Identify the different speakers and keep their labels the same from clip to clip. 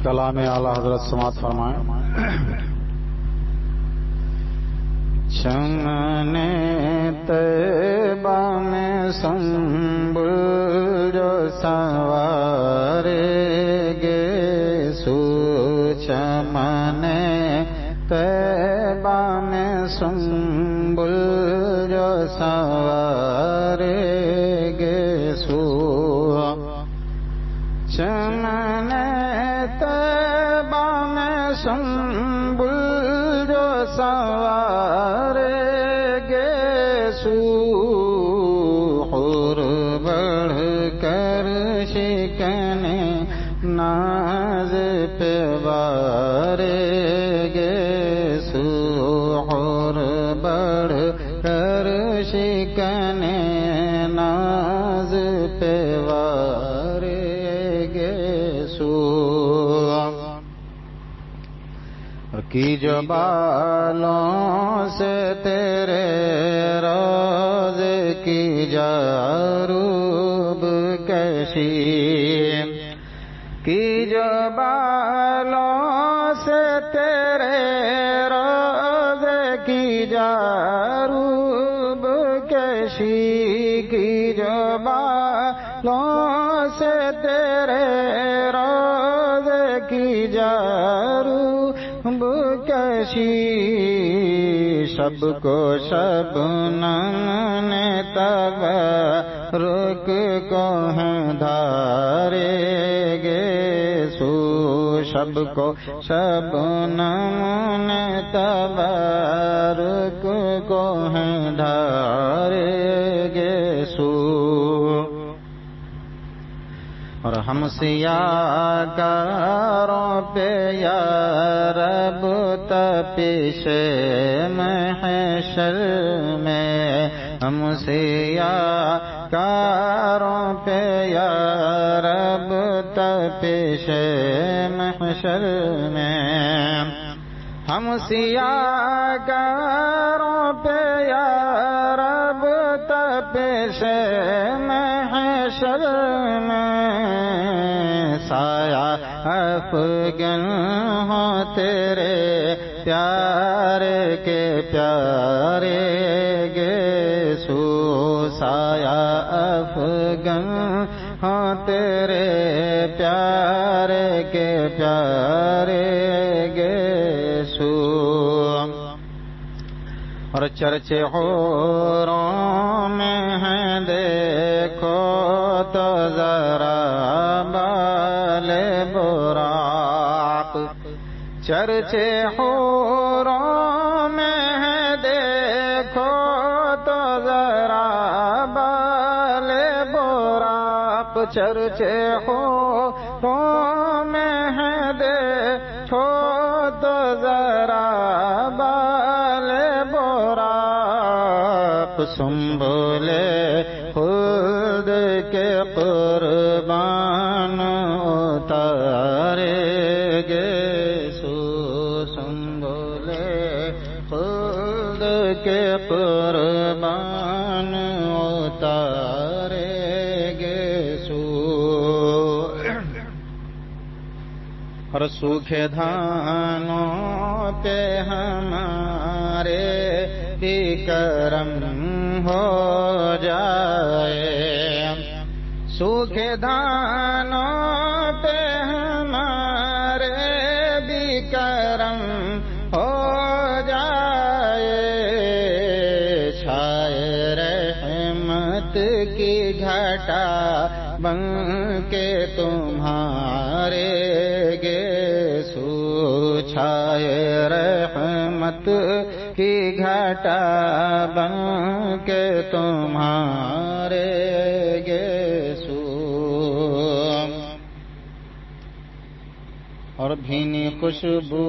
Speaker 1: کلام اعلی حضرت سماعت فرمائیں۔ چمن طیبہ میں سنبل جو سنوارے گے سو، چمن طیبہ میں سنبل جو سنوارے گے سو، چمن طیبہ میں سنبل جو سنوارے گے سو، حور بڑھ کر شکن ناز پہ بارے گے سو، حور بڑھ کر شکن ناز پہ بارے گے سو، کی جو بالوں سے تیرے روضے کی جاروب کشی، کی جو بالوں سے تیرے روضے کی جاروب کشی، کی جو بالوں سے تیرے روضے کی جاروب کشی، شب کو شبنم نے تبرک کو ہیں دھارے گے سو، شب کو شبنم نے تبرک کو ہیں دھارے گے سو، اور ہم سیاکاروں پہ یا رب تپش محشر میں، ہم سیاکاروں پہ یا رب تپش محشر میں، ہم سیاکاروں پہ یا رب تپش محشر میں، سایہ افغن ہو تیرے پیارے کے پیارے گے سو، سایہ افغن ہو تیرے پیارے کے پیارے گے سو، اور چرچے حوروں میں ہیں دیکھو تو ذرا بال براق، چرچے حوروں میں ہیں دیکھو تو ذرا بال براق، چرچے حوروں میں ہیں دیکھو تو ذرا بال براق، سنبل خود کے قربان اتارے گے سو، سنبل خود کے قربان اتارے گے سو، اور سوکھے دھانوں پہ ہمارے بھی کرم ہو جائے، سوکھے دھانوں پہ ہمارے بھی کرم ہو جائے، چھائے رحمت کی گھٹا بن کے تمہارے گے سو، چھائے رحمت کی گھٹا بن کے تمہارے گے سو، اور بھینی خوشبو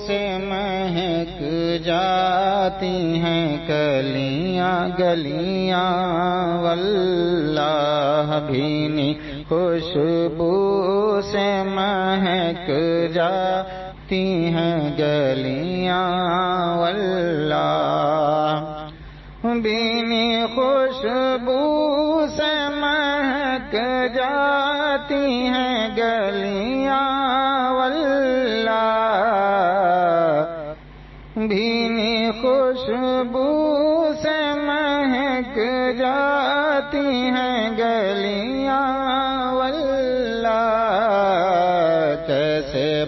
Speaker 1: سے مہک جاتی ہیں کلیاں گلیاں واللہ، بھینی خوشبو سے مہک جاتی ہیں گلیاں واللہ، بھینی خوشبو سے مہک جاتی ہیں گلیاں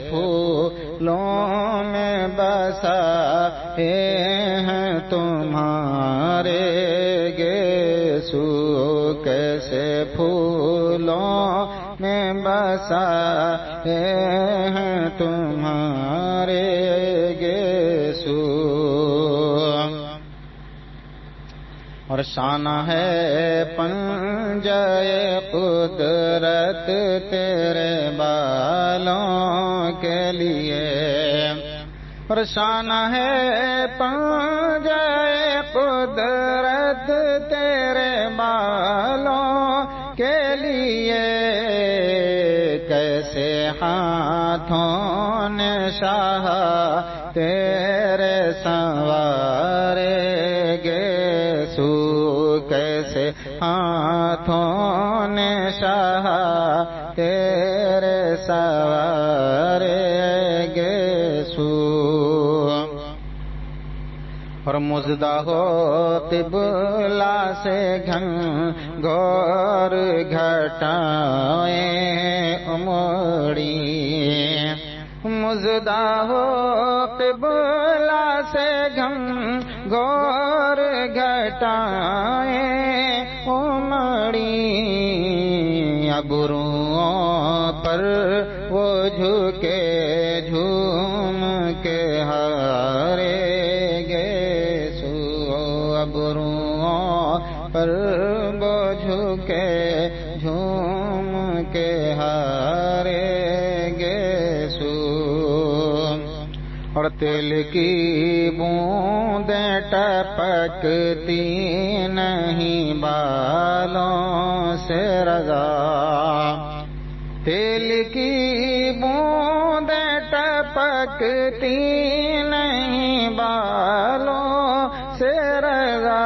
Speaker 1: پھولوں میں بسائے ہیں تمہارے گیسو، کیسے پھولوں میں بسائے ہیں تمہارے گیسو، اور شانہ ہے پنجہ قدرت تیرے بالوں کے لیے، اور شانہ ہے پنجہ قدرت تیرے بالوں کے لیے، کیسے ہاتھوں نے شاہ تیرے سنوارے گیسو، کیسے ہاتھوں نے شاہ تیرے سنوارے گیسو، اور مژدہ ہو قبلہ سے گھنگور گھٹائیں امڑی، مژدہ ہو قبلہ سے گھنگور گھٹائیں امڑی، ابروؤں پر وہ جھکے جھوم کے ہارے گیسو، ابروؤں پر وہ جھکے جھوم کے ہارے گیسو، اور تیل کی بوندیں ٹپکتی نہیں بالوں سے رضا، تیل کی بوندیں ٹپکتی نہیں بالوں سے رضا،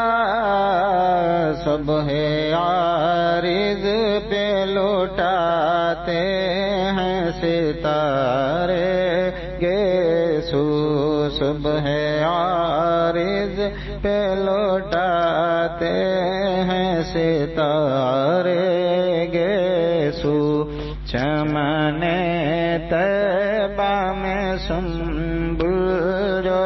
Speaker 1: صبح عارض پہ لوٹاتے ہیں ستارے گیسو، صبح عارض پہ لوٹاتے ہیں ستارے گیسو، چمن طیبہ میں سنبل جو